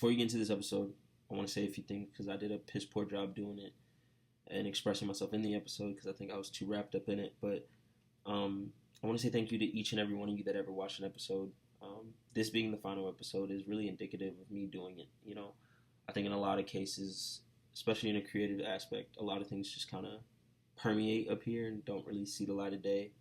before you get into this episode, I want to say a few things because I did a piss poor job doing it and expressing myself in the episode because I think I was too wrapped up in it. But I want to say thank you to each and every one of you that ever watched an episode. This being the final episode is really indicative of me doing it. You know, I think in a lot of cases, especially in a creative aspect, a lot of things just kind of permeate up here and don't really see the light of day.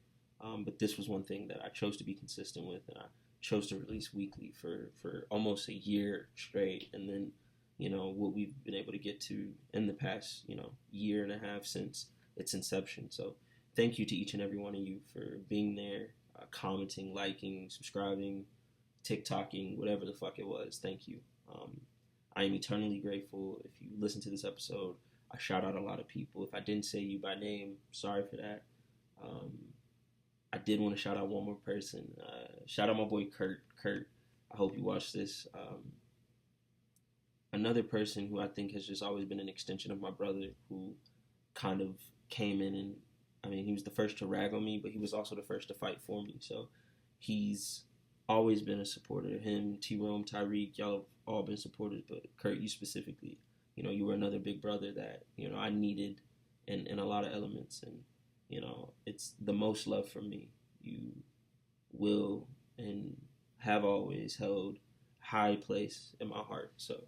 But this was one thing that I chose to be consistent with, and I chose to release weekly for almost a year straight. And then, you know, what we've been able to get to in the past, you know, year and a half since its inception. So thank you to each and every one of you for being there, commenting, liking, subscribing, TikToking, whatever the fuck it was. Thank you. I am eternally grateful. If you listen to this episode, I shout out a lot of people. If I didn't say you by name, sorry for that. I did want to shout out one more person. Shout out my boy Kurt. Kurt, I hope you watch this. Another person who I think has just always been an extension of my brother, who kind of came in and, I mean, he was the first to rag on me, but he was also the first to fight for me. So he's always been a supporter. Him, T-Rome, Tyreek, y'all have all been supporters, but Kurt, you specifically, you know, you were another big brother that, you know, I needed in a lot of elements. And, you know, it's the most love from me. You will and have always held high place in my heart. So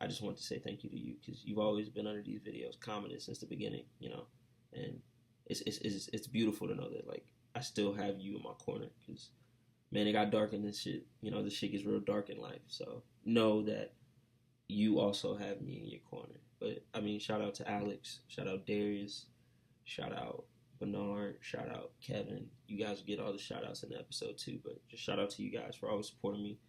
I just want to say thank you to you because you've always been under these videos, commented since the beginning, you know, and it's beautiful to know that, like, I still have you in my corner because, man, it got dark in this shit. You know, this shit gets real dark in life. So know that you also have me in your corner. But, I mean, shout out to Alex, shout out Darius, shout out Bernard, shout out Kevin. You guys get all the shout outs in the episode too, but just shout out to you guys for always supporting me.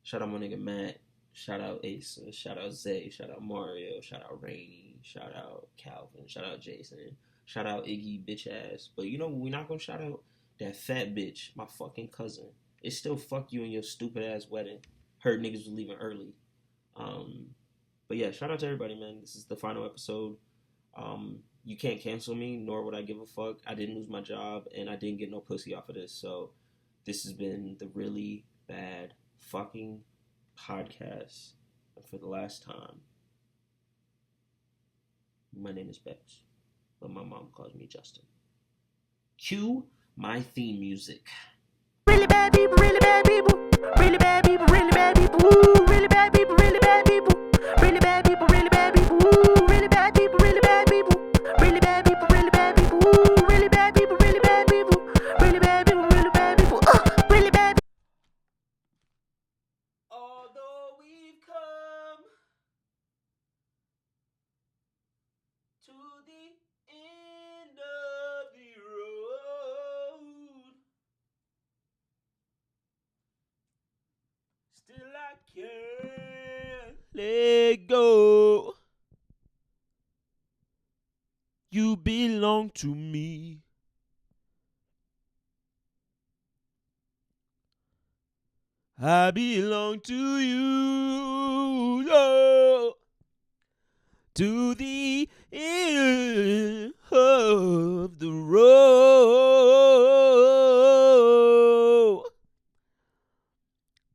Shout out my nigga Matt, shout out Asa, shout out Zay, shout out Mario, shout out Rainy, shout out Calvin, shout out Jason, shout out Iggy bitch ass. But you know, we're not gonna shout out that fat bitch, my fucking cousin. It's still fuck you and your stupid ass wedding. Heard niggas was leaving early. But yeah, shout out to everybody, man. This is the final episode. You can't cancel me, nor would I give a fuck. I didn't lose my job, and I didn't get no pussy off of this. So this has been the really bad fucking podcast. And for the last time, my name is Bex, but my mom calls me Justin. Cue my theme music. Really bad people, really bad people, really bad people, really bad people, ooh, really bad people, really bad people, really bad people, really bad people, ooh, really bad people, really bad people, really bad people, really bad people, ooh, really bad people, really bad people, really bad people, really bad people, really bad. Although we've come to the end of the road, still I can't let go. You belong to me. I belong to you. Oh, to the end of the road.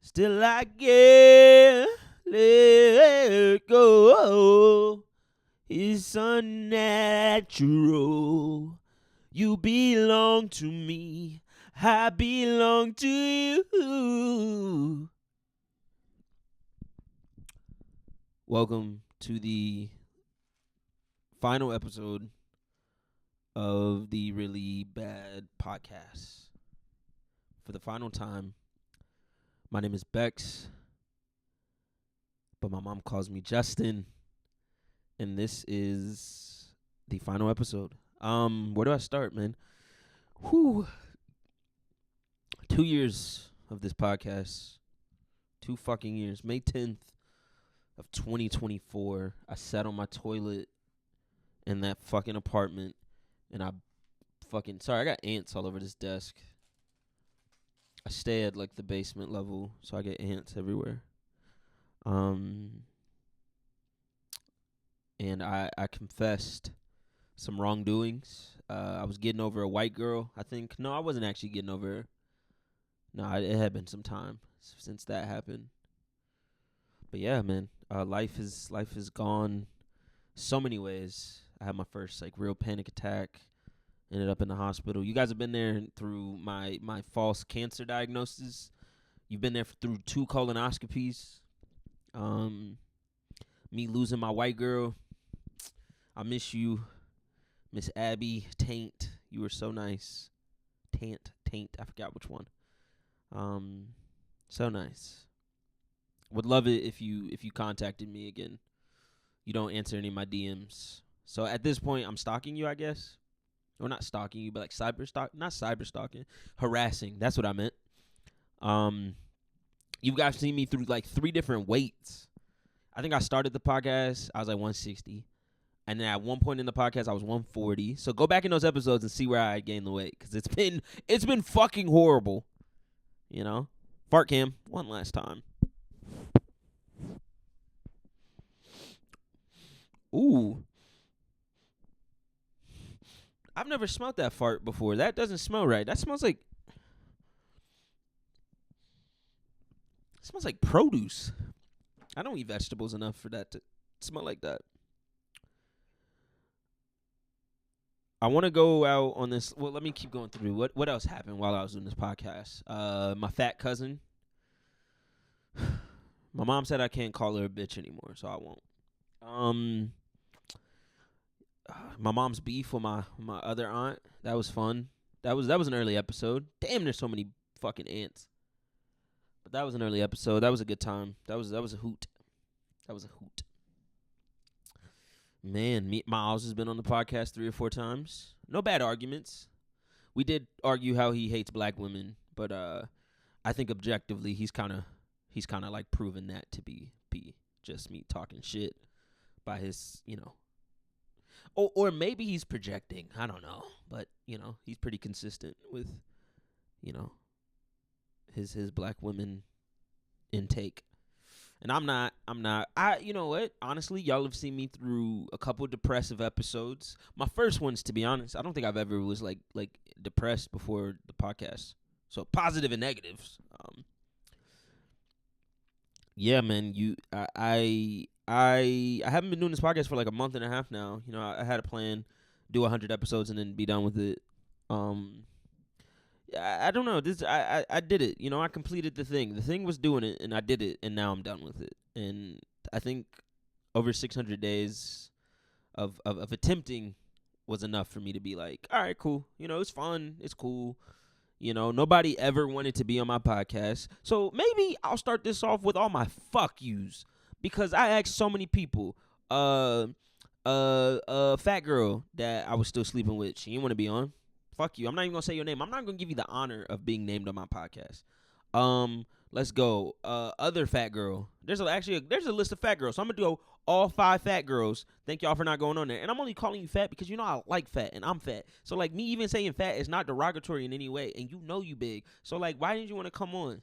Still I can't let go. It's unnatural. You belong to me. I belong to you. Welcome to the final episode of the Really Bad Podcast. For the final time, my name is Bex, but my mom calls me Justin, and this is the final episode. Where do I start, man? Whew. 2 years of this podcast. 2 fucking years. May 10th of 2024, I sat on my toilet in that fucking apartment, and I got ants all over this desk. I stay at, like, the basement level, so I get ants everywhere. And I confessed some wrongdoings. I was getting over a white girl, I think. No, I wasn't actually getting over her. No, it had been some time since that happened. But yeah, man, Life has gone so many ways. I had my first like real panic attack. Ended up in the hospital. You guys have been there through my false cancer diagnosis. You've been there through 2 colonoscopies. Me losing my white girl. I miss you, Miss Abby Taint. You were so nice. Taint. I forgot which one. So nice. Would love it if you contacted me again. You don't answer any of my DMs. So at this point, I'm stalking you, I guess. Or not stalking you, but like not cyber stalking. Harassing. That's what I meant. You guys seen me through like 3 different weights. I think I started the podcast, I was like 160. And then at one point in the podcast, I was 140. So go back in those episodes and see where I gained the weight. Because it's been fucking horrible. You know? Fart cam, one last time. Ooh. I've never smelled that fart before. That doesn't smell right. That smells like produce. I don't eat vegetables enough for that to smell like that. I want to go out on this. Well, let me keep going through. What else happened while I was doing this podcast? My fat cousin. My mom said I can't call her a bitch anymore, so I won't. My mom's beef with my other aunt. That was fun. That was an early episode. Damn, there's so many fucking ants. But that was an early episode. That was a good time. That was a hoot. That was a hoot. Man, Miles has been on the podcast 3 or 4 times. No bad arguments. We did argue how he hates black women, but I think objectively he's kind of like proven that to be just me talking shit by his, you know. Or maybe he's projecting. I don't know, but you know, he's pretty consistent with, you know, his black women intake. And I'm not. You know what? Honestly, y'all have seen me through a couple depressive episodes. My first ones, to be honest, I don't think I've ever was like depressed before the podcast. So positive and negatives. Yeah, man. I haven't been doing this podcast for like a month and a half now. You know, I had a plan, do 100 episodes and then be done with it. I don't know. I did it. You know, I completed the thing. The thing was doing it, and I did it, and now I'm done with it. And I think over 600 days of attempting was enough for me to be like, all right, cool. You know, it's fun. It's cool. You know, nobody ever wanted to be on my podcast. So maybe I'll start this off with all my fuck yous. Because I asked so many people, fat girl that I was still sleeping with, she didn't want to be on. Fuck you. I'm not even going to say your name. I'm not going to give you the honor of being named on my podcast. Let's go. Other fat girl. There's a list of fat girls. So I'm going to do all 5 fat girls. Thank y'all for not going on there. And I'm only calling you fat because you know I like fat and I'm fat. So like me even saying fat is not derogatory in any way. And you know you big. So like why didn't you want to come on?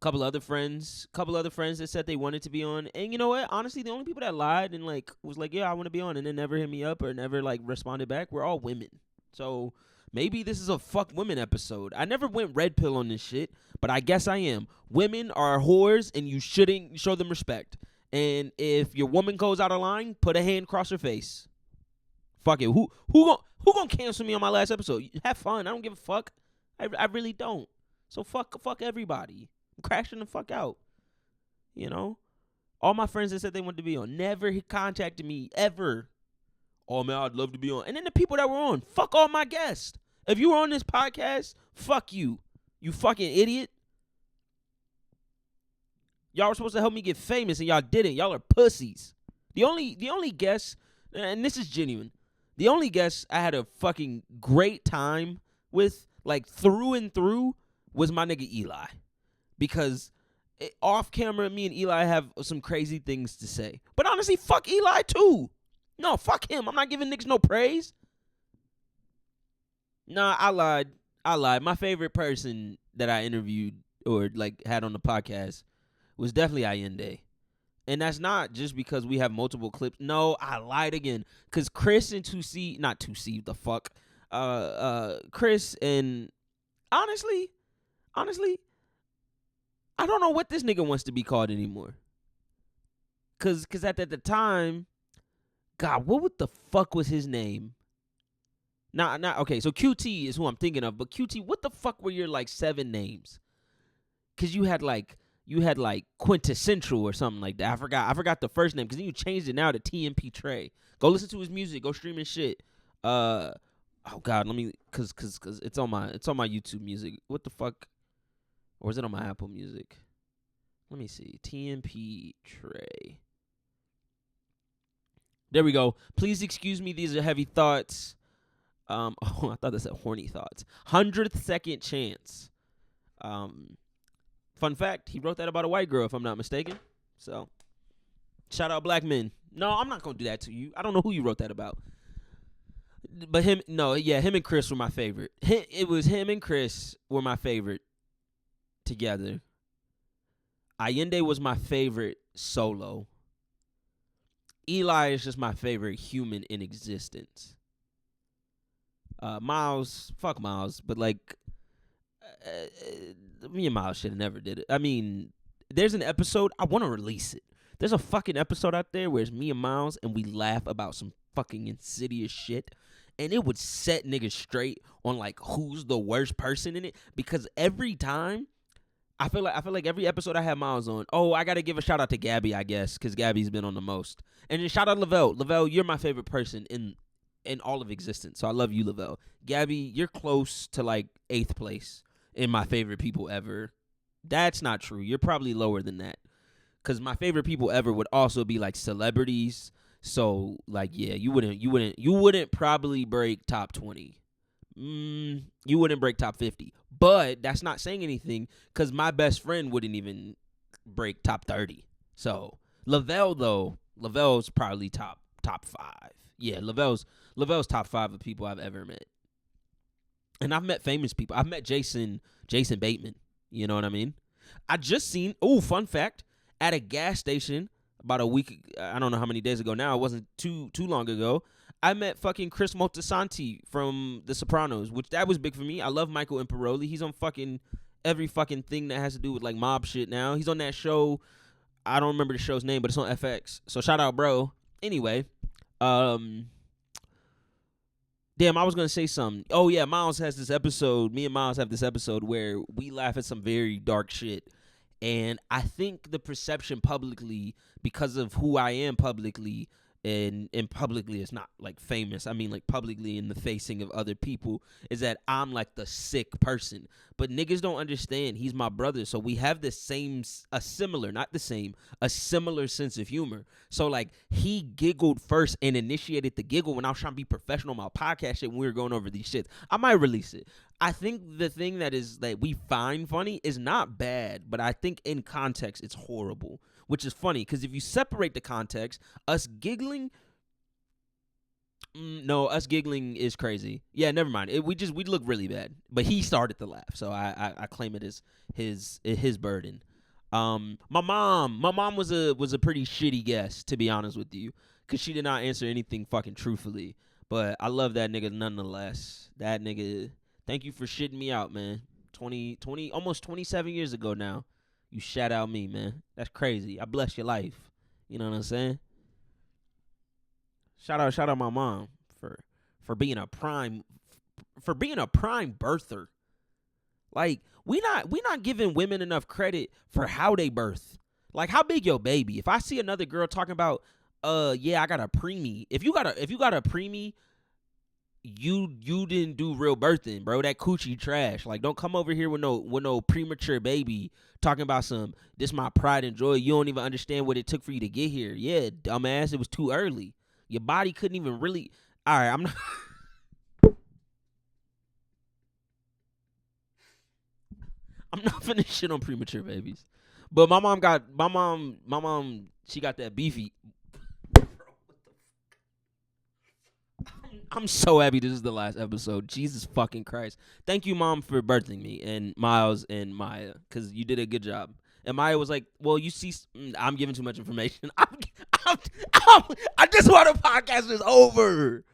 Couple other friends that said they wanted to be on. And you know what? Honestly, the only people that lied and like was like, yeah, I want to be on, and then never hit me up or never like responded back were all women. So maybe this is a fuck women episode. I never went red pill on this shit, but I guess I am. Women are whores and you shouldn't show them respect. And if your woman goes out of line, put a hand across her face. Fuck it. Who gonna cancel me on my last episode? Have fun. I don't give a fuck. I really don't. So fuck everybody. Crashing the fuck out. You know? All my friends that said they wanted to be on never contacted me ever. Oh man, I'd love to be on. And then the people that were on, fuck all my guests. If you were on this podcast, fuck you. You fucking idiot. Y'all were supposed to help me get famous and y'all didn't. Y'all are pussies. The only guest, and this is genuine, the only guest I had a fucking great time with, like through and through, was my nigga Eli. Because off camera, me and Eli have some crazy things to say. But honestly, fuck Eli too. No, fuck him. I'm not giving niggas no praise. Nah, I lied. My favorite person that I interviewed or like had on the podcast was definitely Allende. And that's not just because we have multiple clips. No, I lied again. Because Chris and 2C, not 2C, the fuck. Chris and honestly, I don't know what this nigga wants to be called anymore. Cause at the time, God, what the fuck was his name? Not okay. So QT is who I'm thinking of, but QT, what the fuck were your like 7 names? Cause you had like Quintessential or something like that. I forgot the first name. Cause then you changed it now to TMP Trey. Go listen to his music. Go stream his shit. Oh God, let me cause it's on my YouTube music. What the fuck? Or is it on my Apple Music? Let me see. TMP Trey. There we go. Please excuse me. These are heavy thoughts. I thought that said horny thoughts. 100th Second Chance. Fun fact, he wrote that about a white girl, if I'm not mistaken. So, shout out black men. No, I'm not going to do that to you. I don't know who you wrote that about. But him and Chris were my favorite. It was him and Chris were my favorite together. Allende was my favorite solo. Eli is just my favorite human in existence. Miles, fuck Miles, but like, me and Miles should have never did it. I mean, there's an episode, I want to release it. There's a fucking episode out there where it's me and Miles and we laugh about some fucking insidious shit. And it would set niggas straight on like who's the worst person in it. Because every time, I feel like every episode I have Miles on, I got to give a shout out to Gabby, I guess, because Gabby's been on the most. And then shout out Lavelle. Lavelle, you're my favorite person in all of existence. So I love you, Lavelle. Gabby, you're close to like 8th place in my favorite people ever. That's not true. You're probably lower than that. Because my favorite people ever would also be like celebrities. So like, yeah, you wouldn't probably break top 20. You wouldn't break top 50. But that's not saying anything because my best friend wouldn't even break top 30. So Lavelle's probably top 5. Yeah, Lavelle's top 5 of people I've ever met. And I've met famous people. I've met Jason Bateman. You know what I mean? I just seen, fun fact, at a gas station about a week, I don't know how many days ago now, it wasn't too long ago, I met fucking Chris Moltisanti from The Sopranos, which that was big for me. I love Michael Imperoli. He's on fucking every fucking thing that has to do with like mob shit now. He's on that show. I don't remember the show's name, but it's on FX. So shout out, bro. Anyway, damn, I was going to say something. Oh, yeah, Miles has this episode. Me and Miles have this episode where we laugh at some very dark shit. And I think the perception publicly, because of who I am publicly, and publicly it's not like famous, I mean like publicly in the facing of other people, is that I'm like the sick person. But niggas don't understand he's my brother, so we have a similar sense of humor. So like he giggled first and initiated the giggle when I was trying to be professional on my podcast shit when we were going over these shits. I might release it. I think the thing that we find funny is not bad, but I think in context it's horrible. Which is funny, because if you separate the context, us giggling is crazy. Yeah, never mind. We look really bad. But he started the laugh, so I claim it as his burden. My mom was a pretty shitty guest, to be honest with you, because she did not answer anything fucking truthfully. But I love that nigga nonetheless. That nigga, thank you for shitting me out, man. 20, almost 27 years ago now. You shout out me, man. That's crazy. I bless your life. You know what I'm saying? Shout out my mom for being a prime birther. Like, we not giving women enough credit for how they birth. Like, how big your baby? If I see another girl talking about, I got a preemie. If you got a preemie, you didn't do real birthing, bro. That coochie trash. Like, don't come over here with no premature baby talking about this my pride and joy. You don't even understand what it took for you to get here. Yeah, dumbass, it was too early. Your body couldn't even really. All right, I'm not. I'm not finna shit on premature babies. But my mom, she got that beefy. I'm so happy this is the last episode. Jesus fucking Christ. Thank you, Mom, for birthing me, and Miles and Maya, because you did a good job. And Maya was like, well, you see, I'm giving too much information. I just want the podcast is over.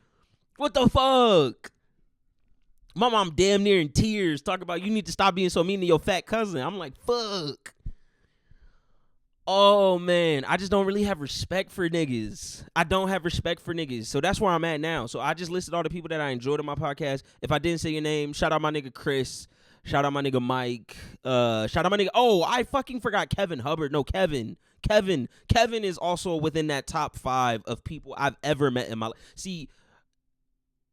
What the fuck? My mom damn near in tears talking about you need to stop being so mean to your fat cousin. I'm like, fuck. Oh man, I just don't really have respect for niggas. I don't have respect for niggas. So that's where I'm at now. So I just listed all the people that I enjoyed on my podcast. If I didn't say your name, shout out my nigga Chris. Shout out my nigga Mike. Shout out my nigga. Oh, I fucking forgot Kevin Hubbard. No, Kevin. Kevin is also within that top 5 of people I've ever met in my life. See,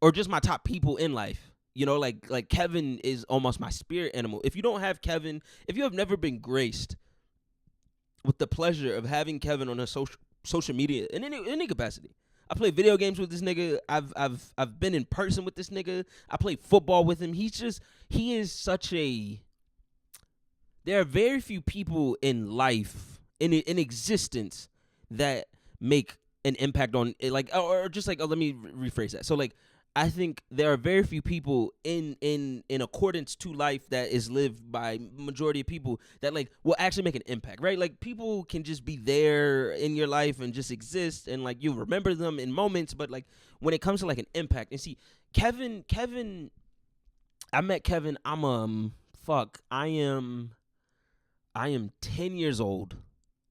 or just my top people in life. You know, like Kevin is almost my spirit animal. If you don't have Kevin, if you have never been graced with the pleasure of having Kevin on a social media in any capacity. I play video games with this nigga. I've been in person with this nigga. I play football with him. He is such a. There are very few people in life in existence that make an impact on it, like, or just like, let me rephrase that. So like, I think there are very few people in accordance to life that is lived by majority of people that like will actually make an impact, right? Like people can just be there in your life and just exist and like you remember them in moments, but like when it comes to like an impact, and see, Kevin, I met Kevin. I am 10 years old.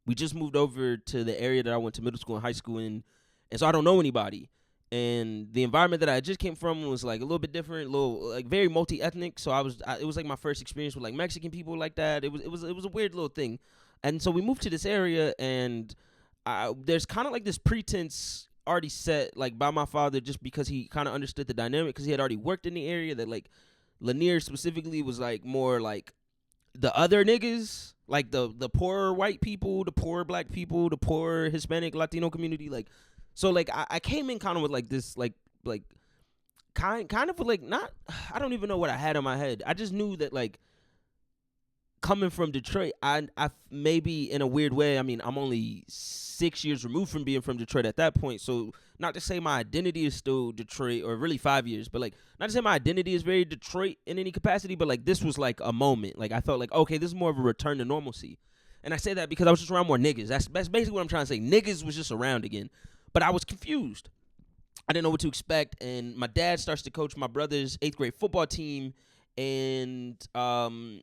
We just moved over to the area that I went to middle school and high school in, and so I don't know anybody. And the environment that I just came from was like a little bit different, like very multi-ethnic. So it was like my first experience with like Mexican people like that. It was a weird little thing. And so we moved to this area, and there's kind of like this pretense already set like by my father, just because he kind of understood the dynamic, because he had already worked in the area, that like Lanier specifically was like more like the other niggas, like the poor white people, the poor black people, the poor Hispanic Latino community, like. So like I came in kind of with like this like kind of with like, not, I don't even know what I had in my head. I just knew that like coming from Detroit, I maybe in a weird way, I mean, I'm only 6 years removed from being from Detroit at that point. So not to say my identity is still Detroit, or really 5 years, but like not to say my identity is very Detroit in any capacity, but like this was like a moment. Like I felt like, okay, this is more of a return to normalcy. And I say that because I was just around more niggas. That's basically what I'm trying to say. Niggas was just around again. But I was confused. I didn't know what to expect. And my dad starts to coach my brother's 8th grade football team. And, damn,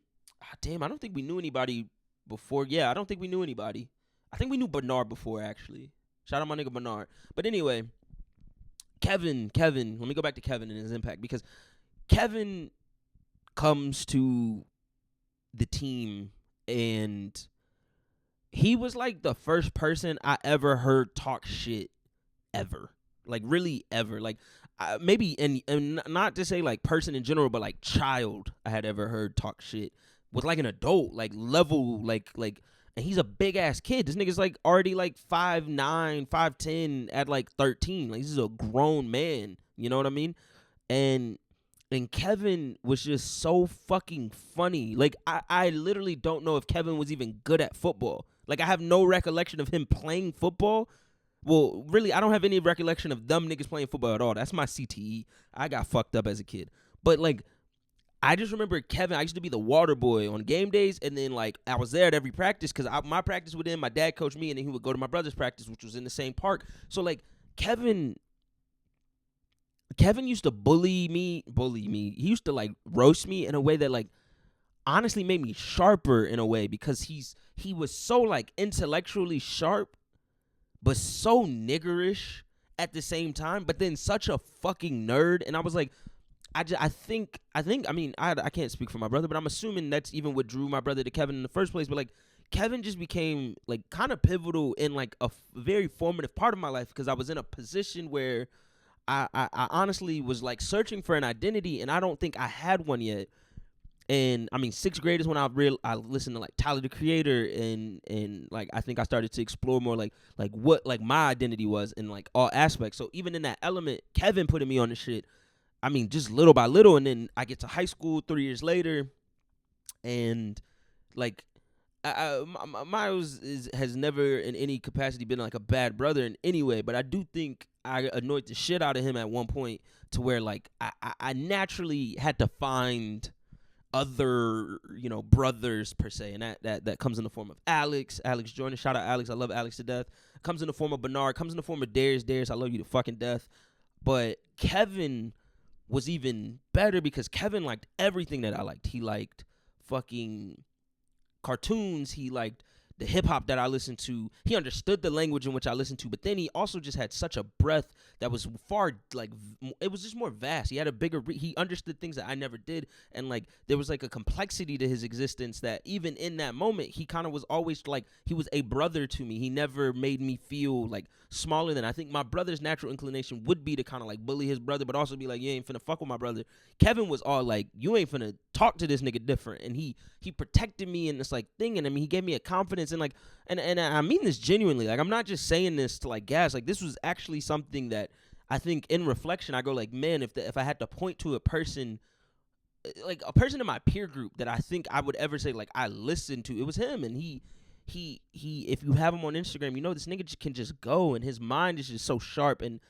I don't think we knew anybody before. Yeah, I don't think we knew anybody. I think we knew Bernard before, actually. Shout out my nigga Bernard. But anyway, Kevin, let me go back to Kevin and his impact. Because Kevin comes to the team, and he was like the first person I ever heard talk shit ever, like really ever, like maybe and not to say like person in general, but like child I had ever heard talk shit with like an adult, like level, like and he's a big ass kid. This nigga's like already like 5'9", 5'10" at like 13. Like this is a grown man, you know what I mean? And Kevin was just so fucking funny. Like I literally don't know if Kevin was even good at football. Like I have no recollection of him playing football. Well, really, I don't have any recollection of them niggas playing football at all. That's my CTE. I got fucked up as a kid. But, like, I just remember Kevin. I used to be the water boy on game days, and then, like, I was there at every practice because my practice with him, my dad coached me, and then he would go to my brother's practice, which was in the same park. So, like, Kevin used to bully me. He used to, like, roast me in a way that, like, honestly made me sharper in a way, because he was so, like, intellectually sharp, but so niggerish at the same time, but then such a fucking nerd. And I was like, I mean, I can't speak for my brother, but I'm assuming that's even what drew my brother to Kevin in the first place. But like, Kevin just became like kind of pivotal in like a very formative part of my life, because I was in a position where I honestly was like searching for an identity, and I don't think I had one yet. And I mean, 6th grade is when I listened to like Tyler the Creator, and like I think I started to explore more like what like my identity was in like all aspects. So even in that element, Kevin putting me on the shit. I mean, just little by little, and then I get to high school 3 years later, and like Miles has never in any capacity been like a bad brother in any way, but I do think I annoyed the shit out of him at one point, to where like I naturally had to find other, you know, brothers per se, and that comes in the form of Alex Jordan. Shout out Alex, I love Alex to death. Comes in the form of Bernard, comes in the form of Darius, I love you to fucking death. But Kevin was even better, because Kevin liked everything that I liked. He liked fucking cartoons, he liked the hip hop that I listened to. He understood the language in which I listened to, but then he also just had such a breadth that was far, like, it was just more vast. He had a bigger, he understood things that I never did, and like there was like a complexity to his existence that even in that moment, he kind of was always like, he was a brother to me. He never made me feel like smaller than. I think my brother's natural inclination would be to kind of like bully his brother, but also be like, you ain't finna fuck with my brother. Kevin was all like, you ain't finna talk to this nigga different, and he protected me in this like thing, and I mean he gave me a confidence, and like, and I mean this genuinely, like I'm not just saying this to like gas, like this was actually something that I think in reflection I go like, man, if I had to point to a person, like a person in my peer group that I think I would ever say like I listened to, it was him. And he if you have him on Instagram, you know this nigga can just go, and his mind is just so sharp, and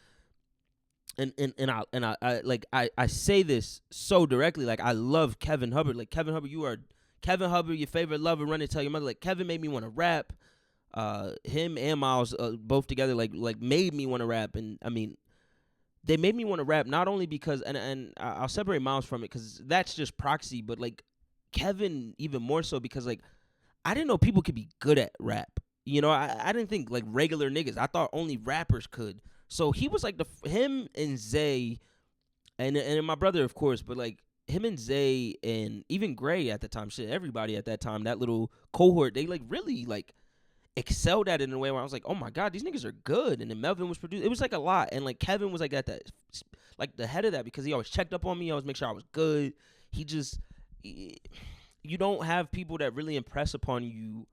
I say this so directly, like I love Kevin Hubbard. Like Kevin Hubbard, you are Kevin Hubbard, your favorite lover, run and tell your mother. Like Kevin made me want to rap. Him and Miles both together like made me want to rap. And I mean, they made me want to rap not only because, and I'll separate Miles from it because that's just proxy, but like Kevin even more so because like I didn't know people could be good at rap. You know, I didn't think like regular niggas. I thought only rappers could. So he was like him and Zay, and my brother of course, but like him and Zay and even Gray at the time, shit, everybody at that time, that little cohort, they like really like excelled at it in a way where I was like, oh my god, these niggas are good. And then Melvin was produced. It was like a lot, and like Kevin was like at that, like the head of that because he always checked up on me, always make sure I was good. You don't have people that really impress upon you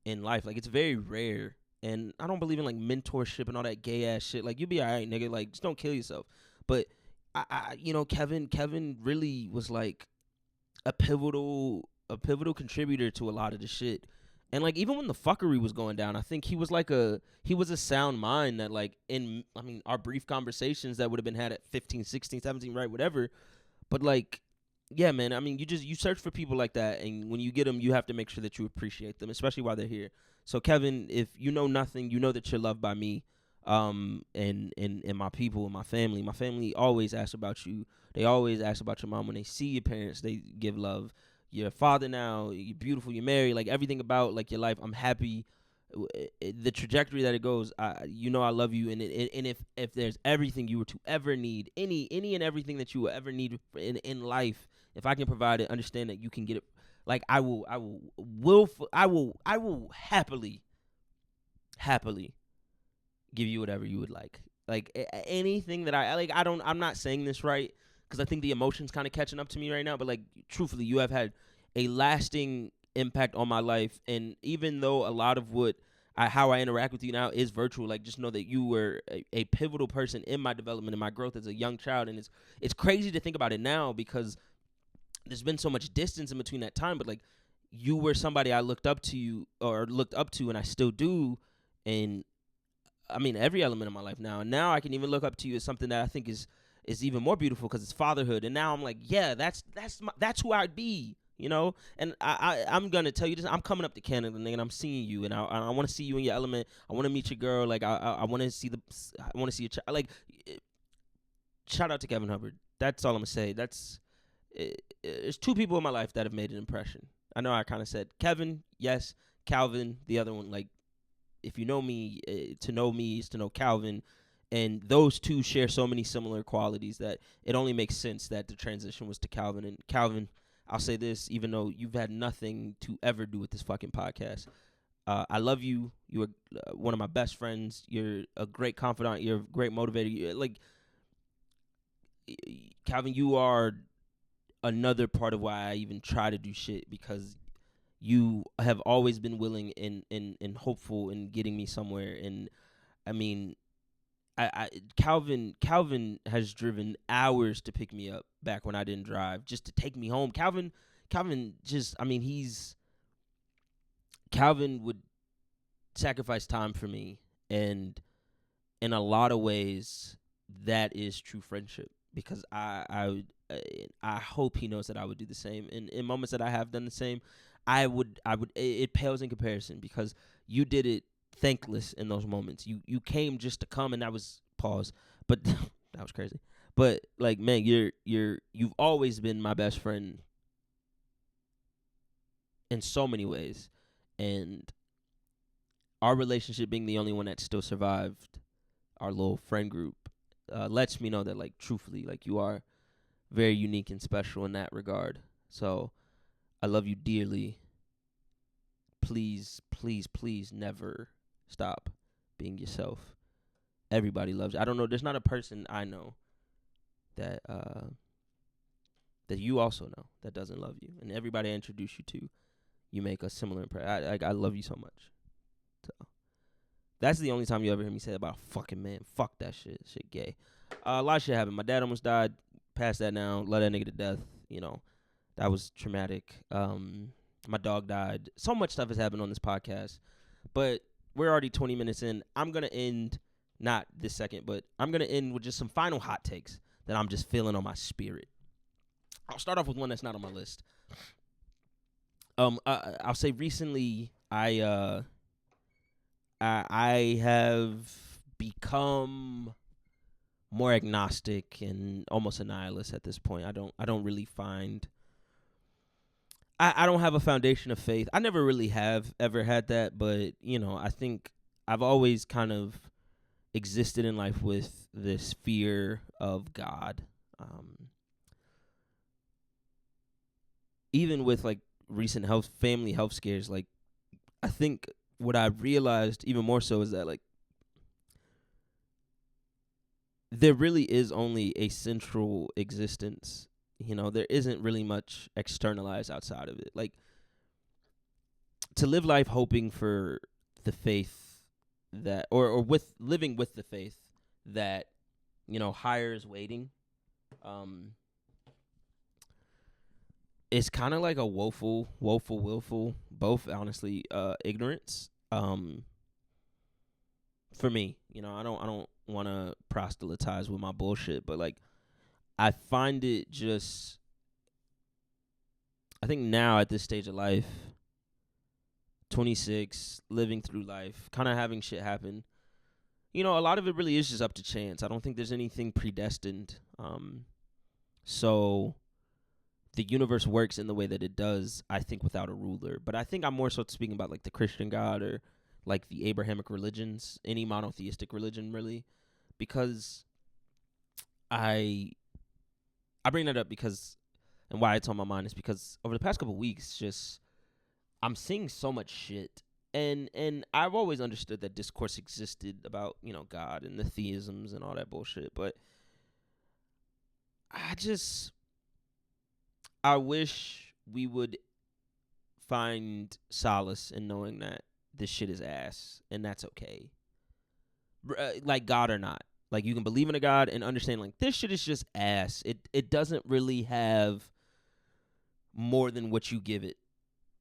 in life. Like it's very rare. And I don't believe in like mentorship and all that gay ass shit. Like you be all right, nigga. Like just don't kill yourself. But I you know, Kevin really was like a pivotal contributor to a lot of the shit. And like even when the fuckery was going down, I think he was a sound mind that like our brief conversations that would have been had at 15, 16, 17, right, whatever. But like, yeah, man, I mean, you search for people like that, and when you get them, you have to make sure that you appreciate them, especially while they're here. So Kevin, if you know nothing, you know that you're loved by me, and my people and my family. My family always asks about you. They always ask about your mom. When they see your parents, they give love. You're a father now. You're beautiful. You're married. Like everything about like your life, I'm happy. The trajectory that it goes, you know I love you, and if there's everything you were to ever need, any and everything that you will ever need in life, if I can provide it, understand that you can get it. Like I will happily give you whatever you would like. Like anything that I like. I'm not saying this right because I think the emotion's kind of catching up to me right now. But like truthfully, you have had a lasting impact on my life, and even though a lot of how I interact with you now is virtual, like just know that you were a pivotal person in my development and my growth as a young child. And it's crazy to think about it now because there's been so much distance in between that time, but like you were somebody I looked up to, and I still do. And I mean every element of my life now, and now I can even look up to you as something that I think is even more beautiful because it's fatherhood. And now I'm like, yeah, that's who I'd be. You know, and I'm gonna tell you this. I'm coming up to Canada, nigga, and I'm seeing you, and I want to see you in your element. I want to meet your girl. Like I want to see your child. Like shout out to Kevin Hubbard. That's all I'm gonna say. There's two people in my life that have made an impression. I know I kind of said Kevin, yes, Calvin, the other one. Like if you know me, to know me is to know Calvin, and those two share so many similar qualities that it only makes sense that the transition was to Calvin. And Calvin, I'll say this, even though you've had nothing to ever do with this fucking podcast. I love you. You are one of my best friends. You're a great confidant. You're a great motivator. Calvin, you are another part of why I even try to do shit, because you have always been willing and hopeful in getting me somewhere. And I mean, Calvin has driven hours to pick me up back when I didn't drive, just to take me home. Calvin Calvin would sacrifice time for me, and in a lot of ways that is true friendship, because I hope he knows that I would do the same. And in moments that I have done the same, I would it pales in comparison, because you did it thankless in those moments. You came just to come, and that was pause. But that was crazy. But like, man, you've always been my best friend in so many ways. And our relationship being the only one that still survived our little friend group lets me know that, like, truthfully, like, you are very unique and special in that regard. So I love you dearly. Please, please, please never stop being yourself. Everybody loves you. I don't know. There's not a person I know that that you also know that doesn't love you. And everybody I introduce you to, you make a similar impression. I love you so much. So that's the only time you ever hear me say about a fucking man. Fuck that shit. Shit gay. A lot of shit happened. My dad almost died. Past that now. Let that nigga to death. You know, that was traumatic. My dog died. So much stuff has happened on this podcast. But we're already 20 minutes in. I'm going to end, not this second, but I'm going to end with just some final hot takes that I'm just feeling on my spirit. I'll start off with one that's not on my list. I'll say recently I have become more agnostic and almost a nihilist at this point. I don't really find I don't have a foundation of faith. I never really have ever had that, but you know, I think I've always kind of existed in life with this fear of God. Even with like recent family health scares, like I think what I realized even more so is that like there really is only a central existence. You know, there isn't really much externalized outside of it. Like to live life hoping for the faith that or with living with the faith that, you know, higher is waiting. It's kind of like a willful, both honestly, ignorance. For me, you know, I don't want to proselytize with my bullshit, but like, I find it just, I think now at this stage of life, 26, living through life, kind of having shit happen, you know, a lot of it really is just up to chance. I don't think there's anything predestined. So the universe works in the way that it does, I think, without a ruler. But I think I'm more so speaking about like the Christian God or like the Abrahamic religions, any monotheistic religion really, because I bring that up because, and why it's on my mind is because over the past couple of weeks, just I'm seeing so much shit, and I've always understood that discourse existed about, you know, God and the theisms and all that bullshit, but I wish we would find solace in knowing that this shit is ass, and that's okay. Like God or not. Like you can believe in a God and understand like this shit is just ass. It doesn't really have more than what you give it.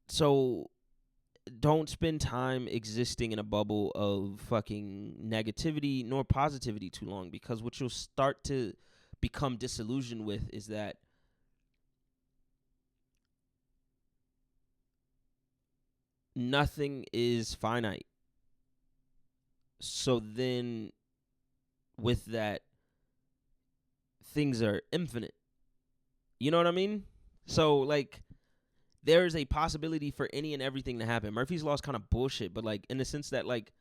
So don't spend time existing in a bubble of fucking negativity nor positivity too long, because what you'll start to become disillusioned with is that nothing is finite. So then with that, things are infinite. You know what I mean? So like there is a possibility for any and everything to happen. Murphy's Law is kind of bullshit, but like in the sense that like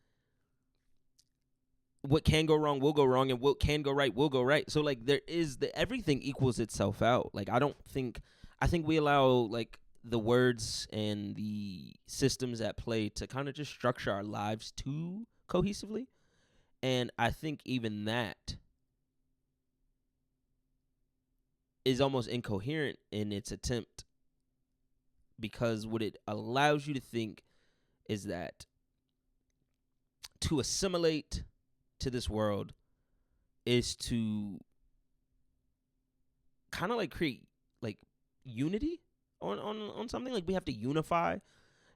what can go wrong will go wrong, and what can go right will go right. So like there is everything equals itself out. Like I think we allow like the words and the systems at play to kind of just structure our lives too cohesively. And I think even that is almost incoherent in its attempt, because what it allows you to think is that to assimilate to this world is to kind of like create like unity on something. Like we have to unify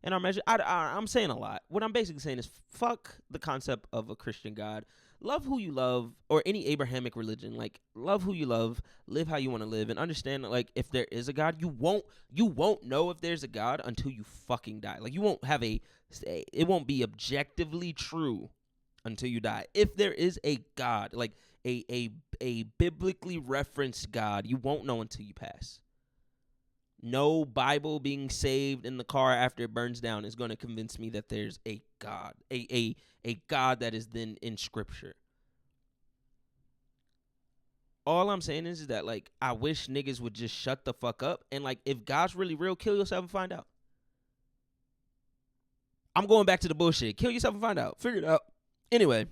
in our measure. I'm saying a lot. What I'm basically saying is fuck the concept of a Christian God. Love who you love, or any Abrahamic religion. Like love who you love, live how you want to live, and understand that like if there is a God, you won't know if there's a God until you fucking die. Like you won't have it won't be objectively true until you die. If there is a God, like a biblically referenced God, you won't know until you pass. No Bible being saved in the car after it burns down is going to convince me that there's a God, a God that is then in Scripture. All I'm saying is that, like, I wish niggas would just shut the fuck up. And, like, if God's really real, kill yourself and find out. I'm going back to the bullshit. Kill yourself and find out. Figure it out. Anyway,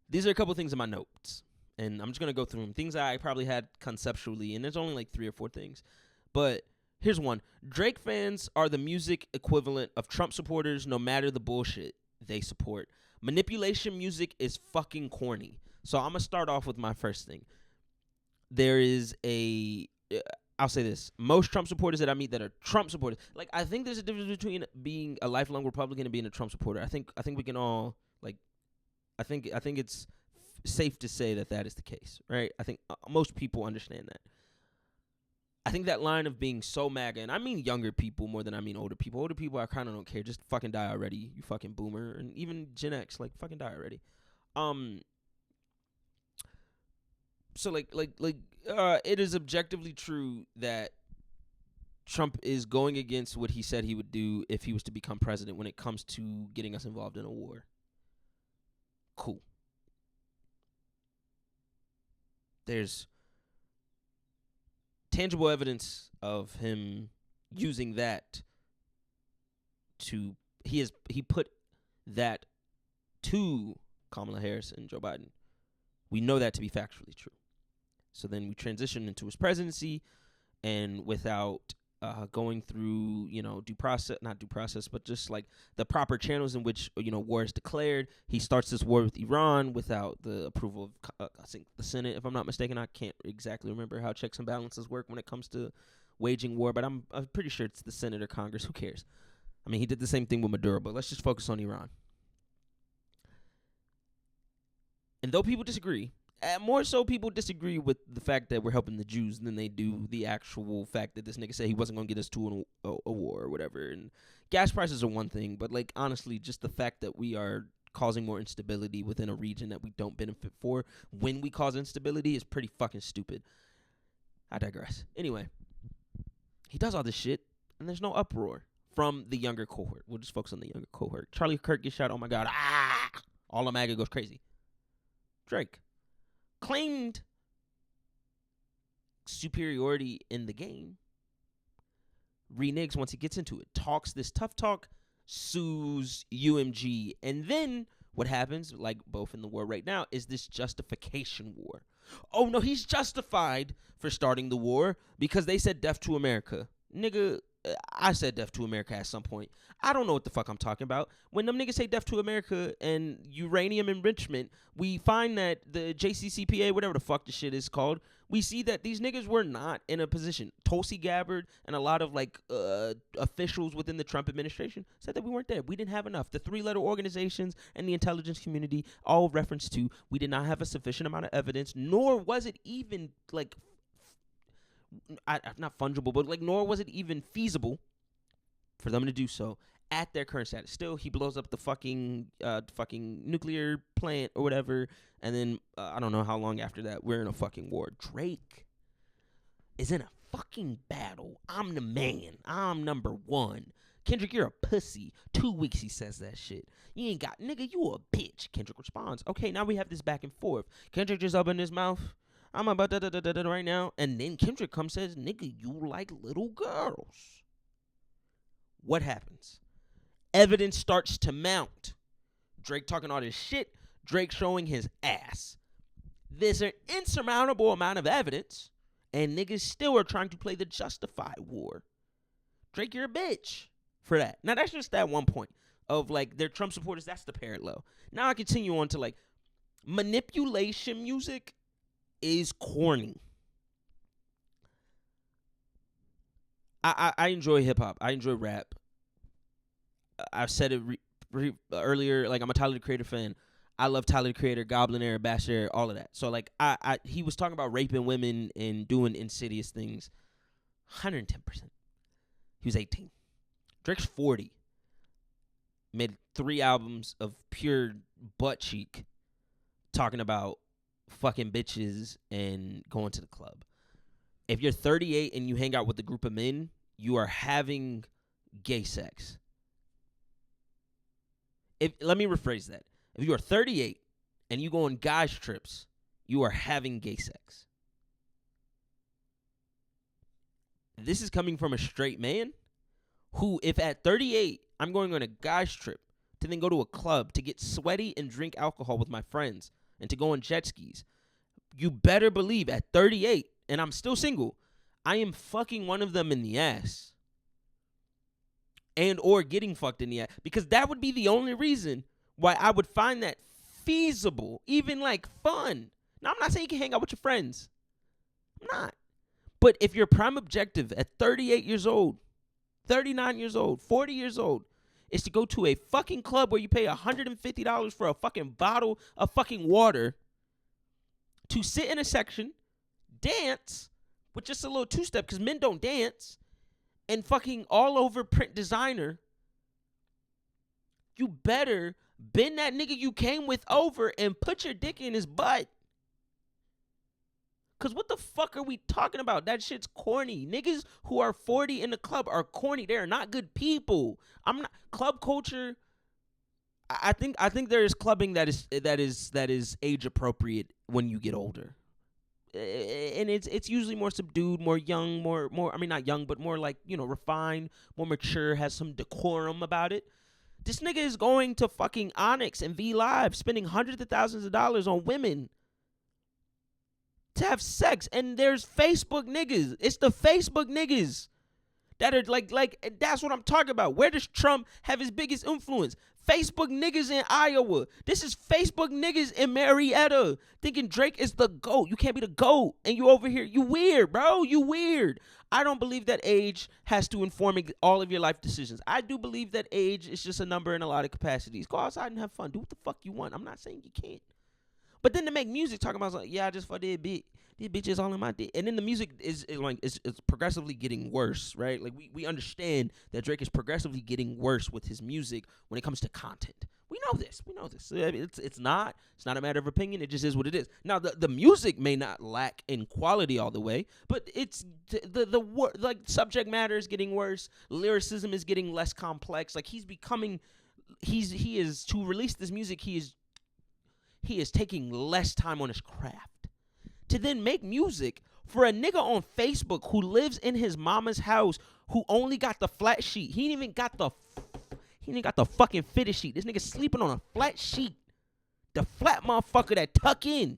these are a couple things in my notes. And I'm just going to go through them. Things I probably had conceptually. And there's only like 3 or 4 things. But here's one. Drake fans are the music equivalent of Trump supporters no matter the bullshit they support. Manipulation music is fucking corny. So I'm going to start off with my first thing. There is I'll say this. Most Trump supporters that I meet that are Trump supporters, like, I think there's a difference between being a lifelong Republican and being a Trump supporter. I think we can all, like, I think it's safe to say that is the case, right? I think most people understand that. I think that line of being so MAGA, and I mean younger people more than I mean older people. Older people, I kind of don't care. Just fucking die already, you fucking boomer. And even Gen X, like, fucking die already. So it is objectively true that Trump is going against what he said he would do if he was to become president when it comes to getting us involved in a war. Cool. There's tangible evidence of him using that to he put that to Kamala Harris and Joe Biden. We know that to be factually true. So then we transition into his presidency, and without going through, not due process, but just like the proper channels in which, war is declared, he starts this war with Iran without the approval of, I think, the Senate, if I'm not mistaken. I can't exactly remember how checks and balances work when it comes to waging war, but I'm pretty sure it's the Senate or Congress. Who cares? I mean, he did the same thing with Maduro, but let's just focus on Iran. And though people disagree, more so people disagree with the fact that we're helping the Jews than they do the actual fact that this nigga said he wasn't going to get us to a war or whatever. And gas prices are one thing, but, like, honestly, just the fact that we are causing more instability within a region that we don't benefit for when we cause instability is pretty fucking stupid. I digress. Anyway, he does all this shit, and there's no uproar from the younger cohort. We'll just focus on the younger cohort. Charlie Kirk gets shot. Oh, my God. All of MAGA goes crazy. Drake claimed superiority in the game, reneges once he gets into it, talks this tough talk, sues UMG, and then what happens, like both in the war right now, is this justification war. Oh no, he's justified for starting the war because they said death to America. Nigga, I said death to America at some point. I don't know what the fuck I'm talking about. When them niggas say death to America and uranium enrichment, we find that the JCCPA, whatever the fuck the shit is called, we see that these niggas were not in a position. Tulsi Gabbard and a lot of, like, officials within the Trump administration said that we weren't there. We didn't have enough. The 3-letter organizations and the intelligence community all reference to we did not have a sufficient amount of evidence, nor was it even, like, not fungible, but, like, nor was it even feasible for them to do so at their current status. Still, he blows up the fucking nuclear plant or whatever, and then I don't know how long after that we're in a fucking war. Drake is in a fucking battle. I'm the man. I'm number one. Kendrick, you're a pussy. 2 weeks he says that shit. You ain't got, nigga, you a bitch. Kendrick responds. Okay, now we have this back and forth. Kendrick just opened his mouth. I'm about da right now. And then Kendrick comes and says, nigga, you like little girls. What happens? Evidence starts to mount. Drake talking all this shit. Drake showing his ass. There's an insurmountable amount of evidence, and niggas still are trying to play the justified war. Drake, you're a bitch for that. Now, that's just that one point of, like, they're Trump supporters. That's the parallel. Now I continue on to, like, manipulation music is corny. I enjoy hip-hop. I enjoy rap. I've said it earlier, like, I'm a Tyler, the Creator fan. I love Tyler, the Creator, Goblin Air, Bash Air, all of that. So, like, he was talking about raping women and doing insidious things. 110%. He was 18. Drake's 40. Made 3 albums of pure butt cheek talking about fucking bitches and going to the club. if you're 38 and you hang out with a group of men, you are having gay sex. Let me rephrase that. If you are 38 and you go on guys trips, you are having gay sex. This is coming from a straight man who, if at 38, I'm going on a guy's trip to then go to a club to get sweaty and drink alcohol with my friends and to go on jet skis, you better believe at 38, and I'm still single, I am fucking one of them in the ass. And or getting fucked in the ass. Because that would be the only reason why I would find that feasible, even like fun. Now, I'm not saying you can hang out with your friends. I'm not. But if your prime objective at 38 years old, 39 years old, 40 years old, is to go to a fucking club where you pay $150 for a fucking bottle of fucking water, to sit in a section, dance with just a little two-step, because men don't dance, and fucking all over print designer, you better bend that nigga you came with over and put your dick in his butt. Because what the fuck are we talking about? That shit's corny. Niggas who are 40 in the club are corny. They are not good people. I'm not club culture. I think there is clubbing that is age appropriate when you get older. And it's usually more subdued, more young, more I mean not young, but more like, you know, refined, more mature, has some decorum about it. This nigga is going to fucking Onyx and V Live, spending hundreds of thousands of dollars on women to have sex, and there's Facebook niggas. It's the Facebook niggas that are like that's what I'm talking about. Where does Trump have his biggest influence? Facebook niggas in Iowa. This is Facebook niggas in Marietta thinking Drake is the GOAT. You can't be the GOAT, and you over here. You weird, bro. You weird. I don't believe that age has to inform all of your life decisions. I do believe that age is just a number in a lot of capacities. Go outside and have fun. Do what the fuck you want. I'm not saying you can't. But then to make music, talking about like, yeah, I just fucked that bitch. These bitches all in my dick. And then the music is like it's progressively getting worse, right? Like we understand that Drake is progressively getting worse with his music when it comes to content. We know this. We know this. It's not a matter of opinion. It just is what it is. Now the music may not lack in quality all the way, but it's the like subject matter is getting worse. Lyricism is getting less complex. Like he is to release this music. He is taking less time on his craft to then make music for a nigga on Facebook who lives in his mama's house, who only got the flat sheet. He ain't even got the fucking fitted sheet. This nigga sleeping on a flat sheet. The flat motherfucker that tuck in.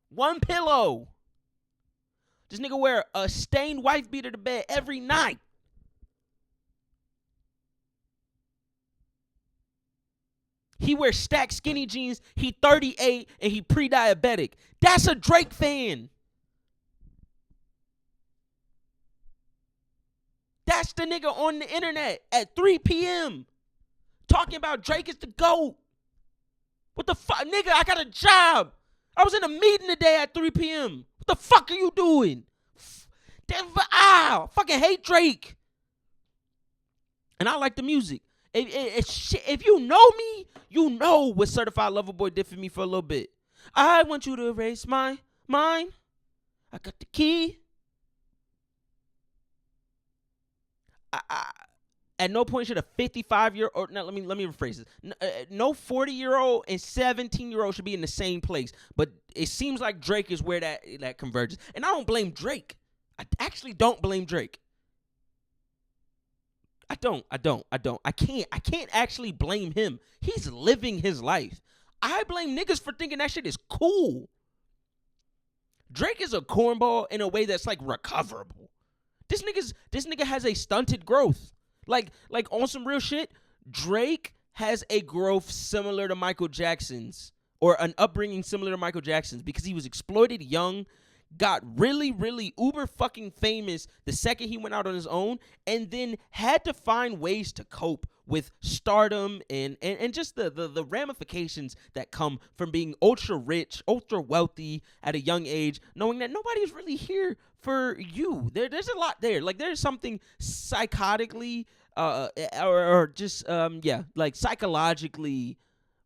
One pillow. This nigga wear a stained wife beater to bed every night. He wears stacked skinny jeans. He 38 and he pre-diabetic. That's a Drake fan. That's the nigga on the internet at 3 p.m. talking about Drake is the GOAT. What the fuck? Nigga, I got a job. I was in a meeting today at 3 p.m. What the fuck are you doing? Fucking hate Drake. And I like the music. If you know me, you know what Certified Lover Boy did for me for a little bit. I want you to erase my mind. I got the key. At no point should a 55-year-old, now let me rephrase this. No 40-year-old and 17-year-old should be in the same place. But it seems like Drake is where that converges. And I don't blame Drake. I actually don't blame Drake. I don't. I can't actually blame him. He's living his life. I blame niggas for thinking that shit is cool. Drake is a cornball in a way that's like recoverable. This nigga has a stunted growth. Like on some real shit, Drake has a growth similar to Michael Jackson's, or an upbringing similar to Michael Jackson's, because he was exploited young, got really, really uber fucking famous the second he went out on his own, and then had to find ways to cope with stardom and just the ramifications that come from being ultra rich, ultra wealthy at a young age, knowing that nobody's really here for you. There's a lot there. Like there's something psychotically or just like psychologically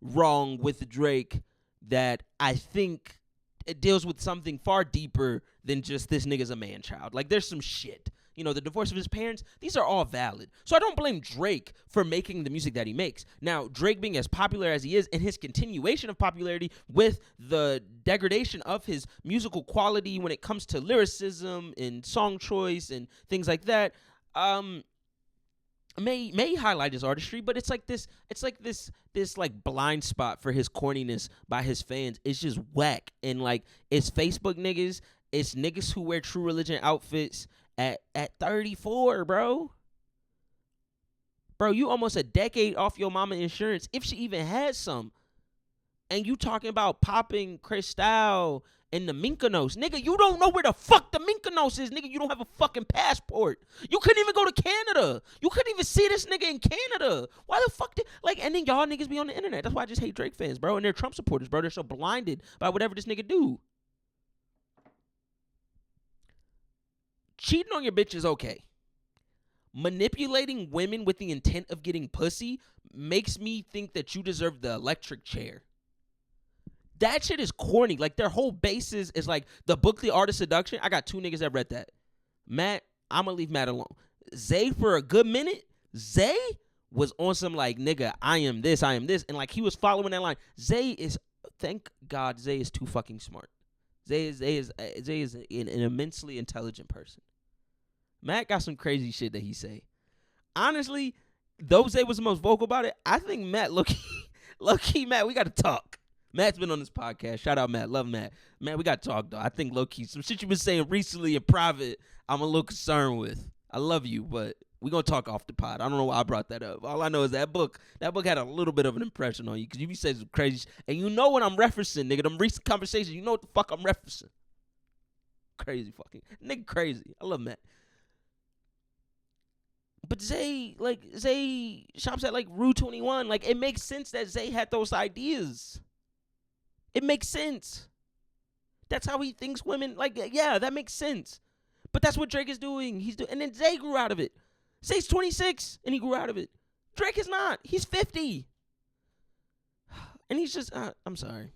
wrong with Drake that I think it deals with something far deeper than just this nigga's a man child. Like, there's some shit. You know, the divorce of his parents, these are all valid. So I don't blame Drake for making the music that he makes. Now, Drake being as popular as he is and his continuation of popularity with the degradation of his musical quality when it comes to lyricism and song choice and things like that, may highlight his artistry, but it's like this like blind spot for his corniness by his fans. It's just whack. And like, it's Facebook niggas, it's niggas who wear True Religion outfits at 34, bro. Bro, you almost a decade off your mama insurance, if she even has some. And you talking about popping Cristal and the Mykonos. Nigga, you don't know where the fuck the Mykonos is. Nigga, you don't have a fucking passport. You couldn't even go to Canada. You couldn't even see this nigga in Canada. Why the fuck and then y'all niggas be on the internet. That's why I just hate Drake fans, bro. And they're Trump supporters, bro. They're so blinded by whatever this nigga do. Cheating on your bitch is okay. Manipulating women with the intent of getting pussy makes me think that you deserve the electric chair. That shit is corny. Like, their whole basis is like the book The Art of Seduction. I got 2 niggas that read that. Matt, I'm gonna leave Matt alone. Zay, for a good minute, Zay was on some like, nigga, I am this. And like, he was following that line. Thank God Zay is too fucking smart. Zay is an immensely intelligent person. Matt got some crazy shit that he say. Honestly, though Zay was the most vocal about it, I think Matt, low-key, Matt, we got to talk. Matt's been on this podcast. Shout out Matt. Love Matt. Matt, we got to talk, though. I think low-key, some shit you've been saying recently in private, I'm a little concerned with. I love you, but we're going to talk off the pod. I don't know why I brought that up. All I know is that book had a little bit of an impression on you, because you be saying some crazy shit. And you know what I'm referencing, nigga. Them recent conversations, you know what the fuck I'm referencing. Crazy fucking. Nigga crazy. I love Matt. But Zay shops at like Rue 21. Like, it makes sense that Zay had those ideas. It makes sense. That's how he thinks women, like, yeah, that makes sense. But that's what Drake is doing. And then Zay grew out of it. Zay's 26 and he grew out of it. Drake is not. He's 50. And he's just, I'm sorry.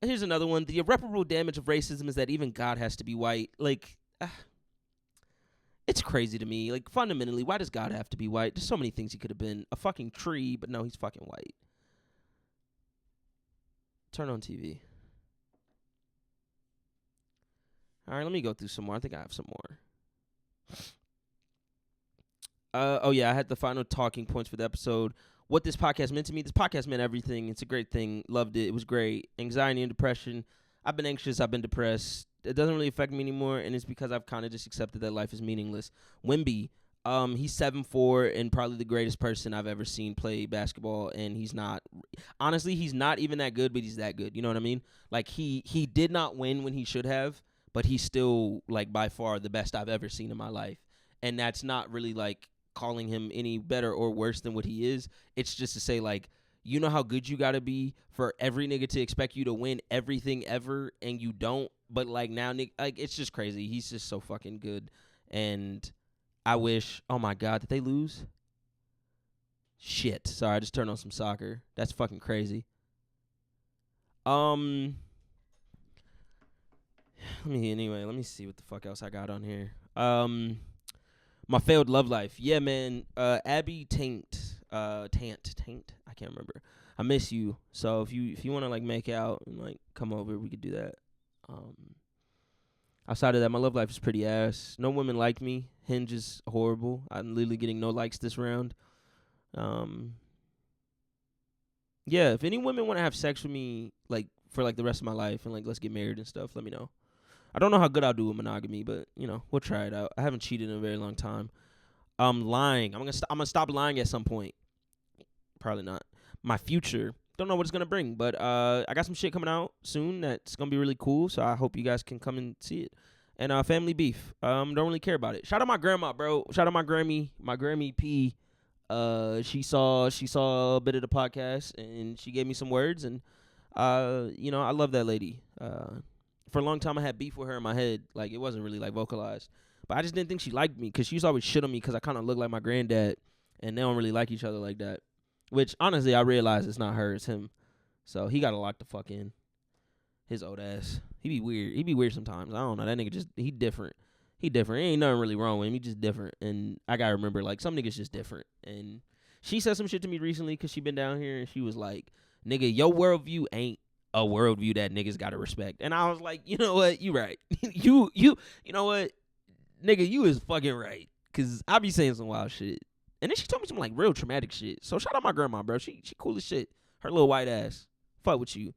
And here's another one. The irreparable damage of racism is that even God has to be white. Like, it's crazy to me. Like, fundamentally, why does God have to be white? There's so many things he could have been. A fucking tree, but no, he's fucking white. Turn on TV. All right, let me go through some more. I think I have some more. Oh, yeah, I had the final talking points for the episode. What this podcast meant to me. This podcast meant everything. It's a great thing. Loved it. It was great. Anxiety and depression. I've been anxious. I've been depressed. It doesn't really affect me anymore, and it's because I've kind of just accepted that life is meaningless. Wemby, he's 7'4" and probably the greatest person I've ever seen play basketball, and he's not even that good, but he's that good. You know what I mean? Like, he did not win when he should have, but he's still, like, by far the best I've ever seen in my life. And that's not really, like, calling him any better or worse than what he is. It's just to say, like, you know how good you got to be for every nigga to expect you to win everything ever, and you don't. But, like, now, like, it's just crazy. He's just so fucking good. And I wish, oh, my God, did they lose? Shit. Sorry, I just turned on some soccer. That's fucking crazy. Let me see what the fuck else I got on here. My failed love life. Yeah, man. Abby Tant. I can't remember. I miss you. So if you want to, like, make out and, like, come over, we could do that. Outside of that, my love life is pretty ass. No women like me. Hinge is horrible. I'm literally getting no likes this round. Yeah, if any women want to have sex with me, like, for, like, the rest of my life and, like, let's get married and stuff, let me know. I don't know how good I'll do with monogamy, but, you know, we'll try it out. I haven't cheated in a very long time. Lying. I'm gonna stop lying at some point. Probably not. My future. Don't know what it's gonna bring, but I got some shit coming out soon that's gonna be really cool. So I hope you guys can come and see it. And family beef. Don't really care about it. Shout out my grandma, bro. Shout out my Grammy P. She saw a bit of the podcast and she gave me some words, and you know, I love that lady. For a long time I had beef with her in my head. Like, it wasn't really, like, vocalized. But I just didn't think she liked me, because she used to always shit on me because I kind of look like my granddad, and they don't really like each other like that. Which, honestly, I realize it's not her, it's him. So he got to lock the fuck in. His old ass. He be weird. He be weird sometimes. I don't know. That nigga just, he different. He different. Ain't nothing really wrong with him. He just different. And I gotta remember, like, some niggas just different. And she said some shit to me recently because she been down here and she was like, nigga, your worldview ain't a worldview that niggas gotta respect. And I was like, you know what? You right. you know what? Nigga, you is fucking right. Cause I be saying some wild shit. And then she told me some like real traumatic shit. So shout out my grandma, bro. She cool as shit. Her little white ass. Fuck with you.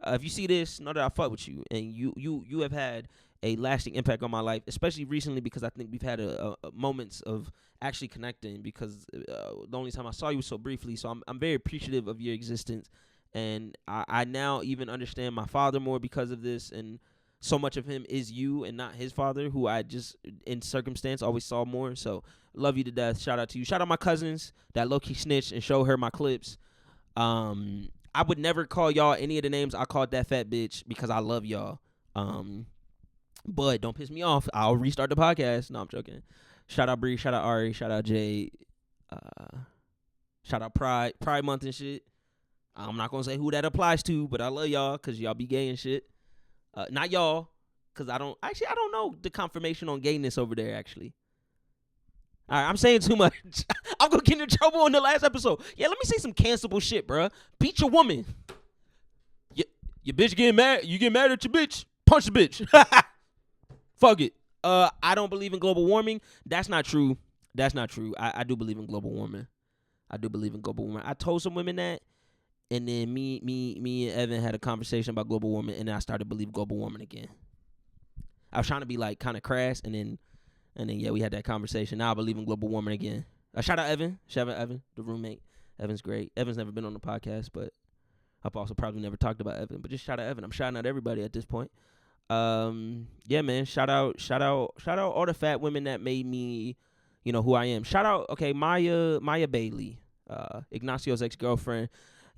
If you see this, know that I fuck with you. And you have had a lasting impact on my life, especially recently because I think we've had a moments of actually connecting because the only time I saw you was so briefly. So I'm very appreciative of your existence. And I now even understand my father more because of this. And so much of him is you and not his father, who I just, in circumstance, always saw more. So, love you to death. Shout out to you. Shout out my cousins that low-key snitched and show her my clips. I would never call y'all any of the names I called that fat bitch because I love y'all. But don't piss me off. I'll restart the podcast. No, I'm joking. Shout out Bree. Shout out Ari. Shout out Jay. Shout out Pride. Pride Month and shit. I'm not going to say who that applies to, but I love y'all because y'all be gay and shit. Not y'all, because I don't know the confirmation on gayness over there, actually. All right, I'm saying too much. I'm going to get in trouble in the last episode. Yeah, let me say some cancelable shit, bruh. Beat your woman. Your bitch getting mad. You get mad at your bitch. Punch the bitch. Fuck it. I don't believe in global warming. That's not true. I do believe in global warming. I told some women that. And then me and Evan had a conversation about global warming, and then I started to believe global warming again. I was trying to be like kind of crass, and then yeah, we had that conversation. Now I believe in global warming again. Shout out Evan. Shout out Evan, the roommate. Evan's great. Evan's never been on the podcast, but I've also probably never talked about Evan. But just shout out Evan. I'm shouting out everybody at this point. Yeah, man. Shout out all the fat women that made me, who I am. Shout out, okay, Maya Bailey, Ignacio's ex-girlfriend.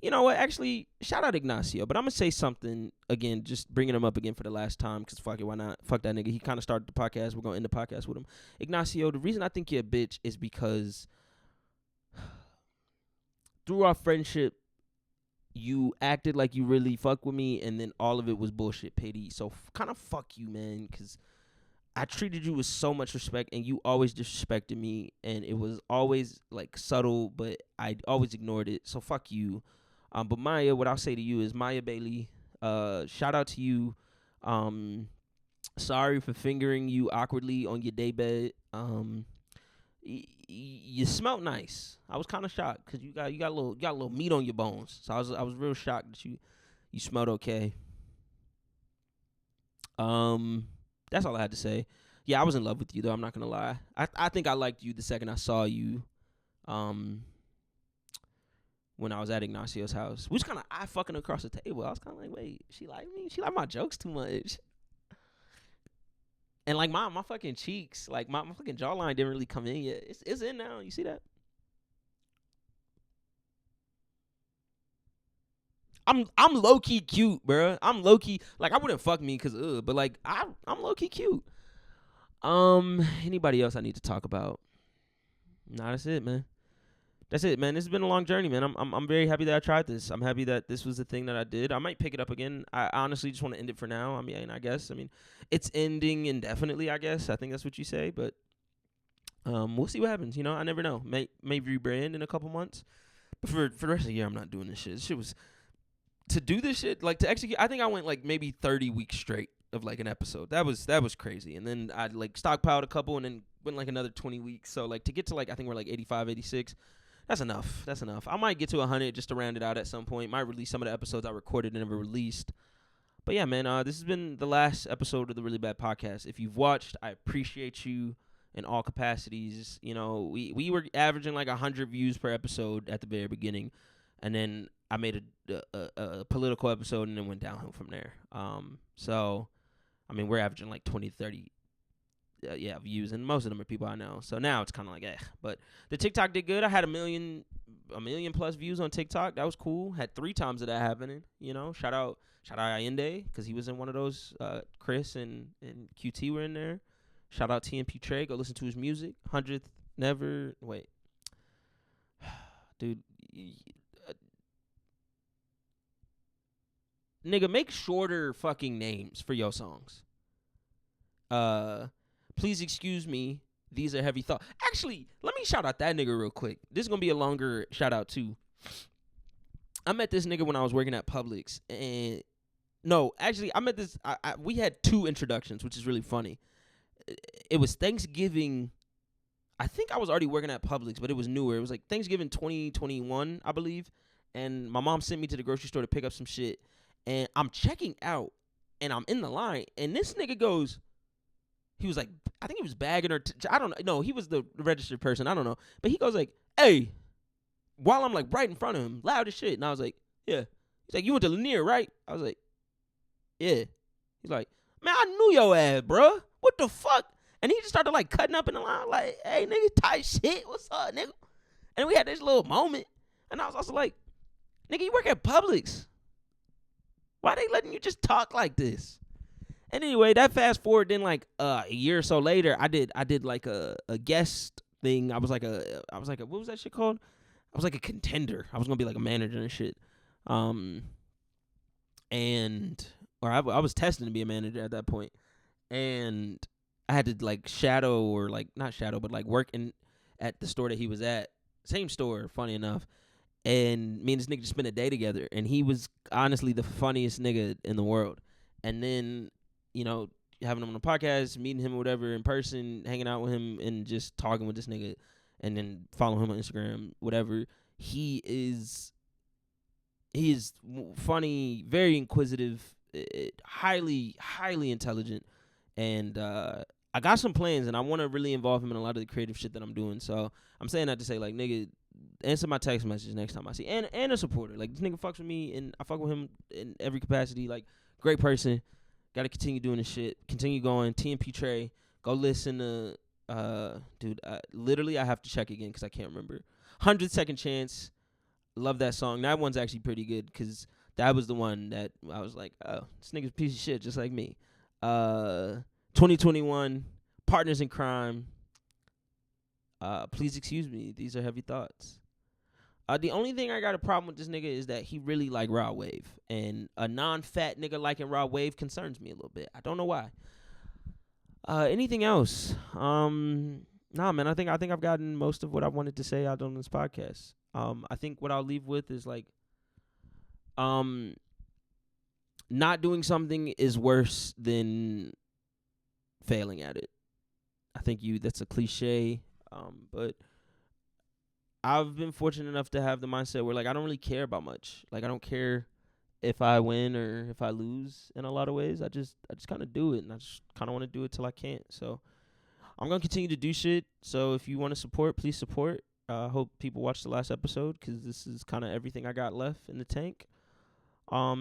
You know what? Actually, shout out Ignacio. But I'm going to say something, again, just bringing him up again for the last time, because fuck it, why not? Fuck that nigga. He kind of started the podcast. We're going to end the podcast with him. Ignacio, the reason I think you're a bitch is because through our friendship, you acted like you really fuck with me, and then all of it was bullshit, pity. So kind of fuck you, man, because I treated you with so much respect, and you always disrespected me, and it was always, like, subtle, but I always ignored it. So fuck you. But Maya, what I'll say to you is, Maya Bailey, shout out to you. Sorry for fingering you awkwardly on your daybed. You smelled nice. I was kind of shocked because you got a little meat on your bones. So I was real shocked that you smelled okay. That's all I had to say. Yeah, I was in love with you though. I'm not gonna lie. I think I liked you the second I saw you. When I was at Ignacio's house, we was kind of eye fucking across the table. I was kind of like, wait, she like me? She like my jokes too much. And like my fucking cheeks, like my fucking jawline didn't really come in yet. It's in now. You see that? I'm low key cute, bro. I'm low key, like, I wouldn't fuck me because but like I'm low key cute. Anybody else I need to talk about? Nah, that's it, man. That's it, man. This has been a long journey, man. I'm very happy that I tried this. I'm happy that this was the thing that I did. I might pick it up again. I honestly just want to end it for now. I mean, it's ending indefinitely, I guess. I think that's what you say, but we'll see what happens. I never know. May rebrand in a couple months. But for the rest of the year, I'm not doing this shit. This shit was, to do this shit, like, to execute, I think I went like maybe 30 weeks straight of like an episode. That was crazy. And then I like stockpiled a couple and then went like another 20 weeks. So like to get to like, I think we're like 85, 86. That's enough. I might get to 100 just to round it out at some point. Might release some of the episodes I recorded and never released. But yeah, man, this has been the last episode of the Really Bad Podcast. If you've watched, I appreciate you in all capacities. We were averaging like 100 views per episode at the very beginning. And then I made a political episode and then went downhill from there. So, I mean, we're averaging like 20, 30 views, and most of them are people I know. So now it's kind of like, but the TikTok did good. I had a million plus views on TikTok. That was cool. Had 3 times of that happening. Shout out Allende because he was in one of those. Chris and QT were in there. Shout out TMP Trey. Go listen to his music. 100th never wait, dude. nigga, make shorter fucking names for your songs. Please excuse me. These are heavy thoughts. Actually, let me shout out that nigga real quick. This is gonna be a longer shout out too. I met this nigga when I was working at Publix, and no, actually, I met this. We had 2 introductions, which is really funny. It was Thanksgiving. I think I was already working at Publix, but it was newer. It was like Thanksgiving 2021, I believe. And my mom sent me to the grocery store to pick up some shit. And I'm checking out, and I'm in the line, and this nigga goes, he was like, I think he was bagging or, I don't know. No, he was the registered person. I don't know. But he goes like, hey, while I'm like right in front of him, loud as shit. And I was like, yeah. He's like, you went to Lanier, right? I was like, yeah. He's like, man, I knew your ass, bro. What the fuck? And he just started like cutting up in the line, like, hey, nigga, tight shit. What's up, nigga? And we had this little moment. And I was also like, nigga, you work at Publix. Why they letting you just talk like this? And anyway, that fast forward, then like a year or so later, I did like a guest thing. I was like a what was that shit called? I was like a contender. I was gonna be like a manager and shit. I was testing to be a manager at that point. And I had to like shadow, or like not shadow, but like work at the store that he was at. Same store, funny enough. And me and this nigga just spent a day together, and he was honestly the funniest nigga in the world. And then, you know, having him on the podcast, meeting him or whatever in person, hanging out with him, and just talking with this nigga, and then following him on Instagram, whatever. He is funny, very inquisitive, highly intelligent, and I got some plans, and I want to really involve him in a lot of the creative shit that I'm doing. So I'm saying that to say, like, nigga, answer my text message next time I see. And a supporter. Like, this nigga fucks with me, and I fuck with him in every capacity. Like, great person. Got to continue doing this shit. Continue going. TMP Trey. Go listen to, literally I have to check again because I can't remember. 100-Second Chance. Love that song. That one's actually pretty good because that was the one that I was like, oh, this nigga's a piece of shit just like me. 2021. Partners in Crime. Please excuse me. These are heavy thoughts. The only thing I got a problem with this nigga is that he really like raw wave, and a non-fat nigga liking raw wave concerns me a little bit. I don't know why. Anything else? Nah, man. I think I've gotten most of what I wanted to say out on this podcast. I think what I'll leave with is like, not doing something is worse than failing at it. I think that's a cliche. But I've been fortunate enough to have the mindset where, like, I don't really care about much. Like, I don't care if I win or if I lose in a lot of ways. I just kind of do it, and I just kind of want to do it till I can't. So I'm going to continue to do shit. So if you want to support, please support. I hope people watch the last episode because this is kind of everything I got left in the tank. I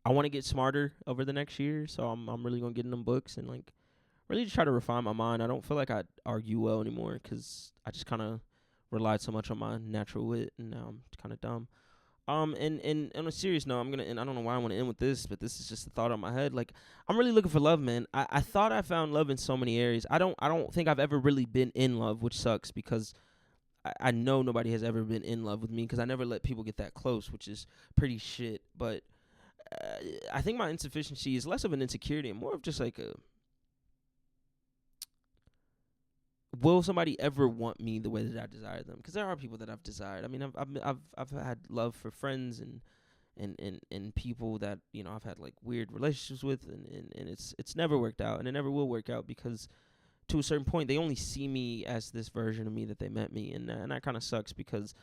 want to get smarter over the next year, so I'm really going to get in them books and, like, really just try to refine my mind. I don't feel like I argue well anymore because I just kind of relied so much on my natural wit, and now I'm kind of dumb. And on a serious note, and I don't know why I want to end with this, but this is just a thought on my head. Like, I'm really looking for love, man. I thought I found love in so many areas. I don't think I've ever really been in love, which sucks because I know nobody has ever been in love with me because I never let people get that close, which is pretty shit. But I think my insufficiency is less of an insecurity and more of just like a, will somebody ever want me the way that I desire them? Because there are people that I've desired. I mean, I've had love for friends and people that, you know, I've had like weird relationships with, and it's never worked out, and it never will work out because to a certain point they only see me as this version of me that they met me, and that kind of sucks because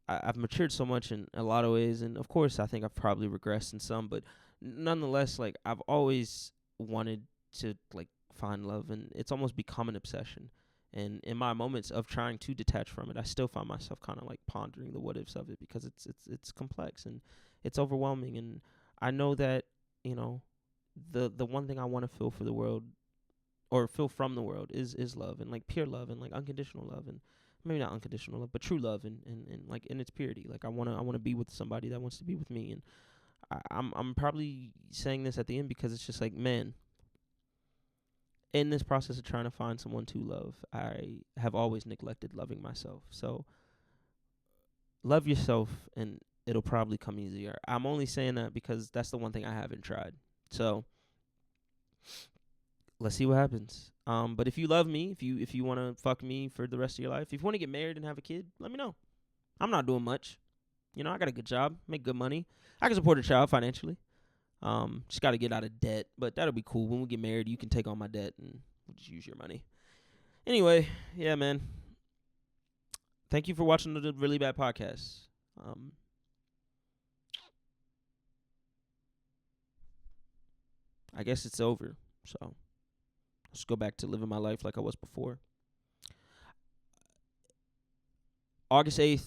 I've matured so much in a lot of ways, and of course I think I've probably regressed in some, but nonetheless, like, I've always wanted to like find love, and it's almost become an obsession. And in my moments of trying to detach from it, I still find myself kind of like pondering the what ifs of it because it's complex and it's overwhelming. And I know that, you know, the one thing I want to feel for the world, or feel from the world, is love, and like pure love, and like unconditional love, and maybe not unconditional love, but true love, and like in its purity. Like I wanna be with somebody that wants to be with me, and I'm probably saying this at the end because it's just like, man, in this process of trying to find someone to love, I have always neglected loving myself. So love yourself, and it'll probably come easier. I'm only saying that because that's the one thing I haven't tried. So let's see what happens. But if you love me, if you want to fuck me for the rest of your life, if you want to get married and have a kid, let me know. I'm not doing much. You know, I got a good job, make good money. I can support a child financially. Just got to get out of debt, but that'll be cool. When we get married, you can take on my debt and we'll just use your money. Anyway, yeah, man. Thank you for watching the Really Bad Podcast. I guess it's over. So let's go back to living my life like I was before. August 8th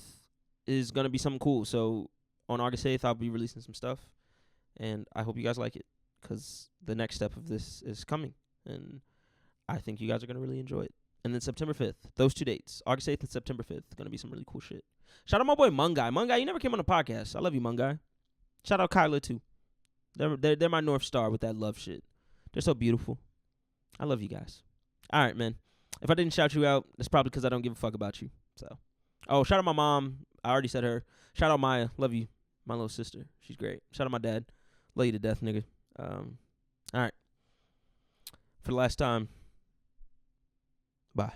is going to be something cool. So on August 8th, I'll be releasing some stuff. And I hope you guys like it because the next step of this is coming. And I think you guys are going to really enjoy it. And then September 5th, those 2 dates, August 8th and September 5th, going to be some really cool shit. Shout out my boy Mungai. Mungai, you never came on the podcast. I love you, Mungai. Shout out Kyla, too. They're my North Star with that love shit. They're so beautiful. I love you guys. All right, man. If I didn't shout you out, it's probably because I don't give a fuck about you. So, shout out my mom. I already said her. Shout out Maya. Love you. My little sister. She's great. Shout out my dad. Love you to death, nigga. All right. For the last time, bye.